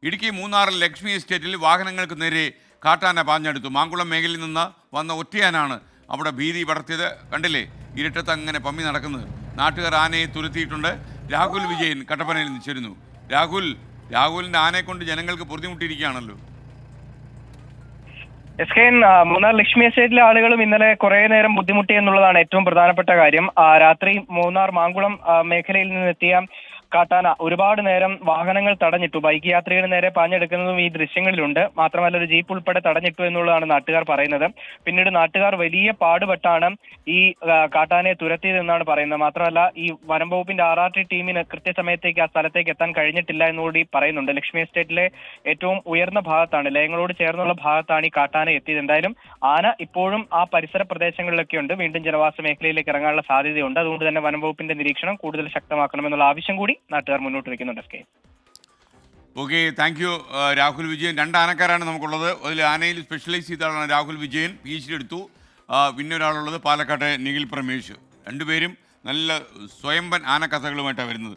ഇടുക്കി മൂന്നാറിൽ ലക്ഷ്മി എസ്റ്റേറ്റിൽ വാഹനങ്ങൾക്ക് നേരെ കാട്ടാന പാഞ്ഞെടുത്തു. മാങ്കുളം മേഖലയിൽ നിന്ന് വന്ന ഒറ്റയാനാണ് അവിടെ ഭീതി പടർത്തിയത്. കണ്ടില്ലേ, ഇരുട്ടത്ത് അങ്ങനെ പമ്മി നടക്കുന്നത്. നാട്ടുകാർ ആനയെ തുരത്തിയിട്ടുണ്ട്. രാഹുൽ വിജയൻ കട്ടപ്പനയിൽ നിന്ന് ചേരുന്നു. രാഹുലിൻ്റെ ആനയെ കൊണ്ട് ജനങ്ങൾക്ക് പൊറുതിമുട്ടിയിരിക്കുകയാണല്ലോ. S K N, Munnar Lakshmi എസ്റ്റേറ്റിലെ ആളുകളും ഇന്നലെ കുറെ നേരം ബുദ്ധിമുട്ടി എന്നുള്ളതാണ് ഏറ്റവും പ്രധാനപ്പെട്ട കാര്യം. രാത്രി മൂന്നാർ മാങ്കുളം മേഖലയിൽ നിന്നെത്തിയ കാട്ടാന ഒരുപാട് നേരം വാഹനങ്ങൾ തടഞ്ഞിട്ടു. ബൈക്ക് യാത്രികന് നേരെ പാഞ്ഞെടുക്കുന്നതും ഈ ദൃശ്യങ്ങളിലുണ്ട്. മാത്രമല്ല ഒരു ജീപ്പ് ഉൾപ്പെടെ തടഞ്ഞിട്ടു എന്നുള്ളതാണ് നാട്ടുകാർ പറയുന്നത്. പിന്നീട് നാട്ടുകാർ വലിയ പാടുപെട്ടാണ് ഈ കാട്ടാനയെ തുരത്തിയതെന്നാണ് പറയുന്നത്. മാത്രമല്ല ഈ വനം വകുപ്പിന്റെ RRT ടീമിന് കൃത്യസമയത്തേക്ക് ആ സ്ഥലത്തേക്ക് എത്താൻ കഴിഞ്ഞിട്ടില്ല എന്നുകൂടി പറയുന്നുണ്ട്. ലക്ഷ്മി എസ്റ്റേറ്റിലെ ഏറ്റവും ഉയർന്ന ഭാഗത്താണ്, ലയങ്ങളോട് ചേർന്നുള്ള ഭാഗത്താണ് ഈ കാട്ടാന എത്തിയത്. എന്തായാലും ആന ഇപ്പോഴും ആ പരിസര പ്രദേശങ്ങളിലൊക്കെ ഉണ്ട്. വീണ്ടും ജനവാസ മേഖലയിലേക്ക് ഇറങ്ങാനുള്ള സാധ്യതയുണ്ട്. അതുകൊണ്ട് തന്നെ വനം വകുപ്പിന്റെ നിരീക്ഷണം കൂടുതൽ ശക്തമാക്കണമെന്നുള്ള ആവശ്യം കൂടി നാട്ടുകാർ മുന്നോട്ട് വെക്കുന്നുണ്ട്. S K. Okay, thank you Rahul Vijayan. 2 ആനക്കാരാണ് നമുക്കുള്ളത്. അതിൽ ആനയിൽ സ്പെഷ്യലൈസ് ചെയ്ത ആളാണ് രാഹുൽ വിജയൻ, PhD എടുത്തു. പിന്നെ ഒരാളുള്ളത് പാലക്കാട്ടെ നിഖിൽ പ്രമേഷ്. രണ്ടുപേരും നല്ല സ്വയംഭൻ ആനക്കഥകളുമായിട്ടാണ് വരുന്നത്.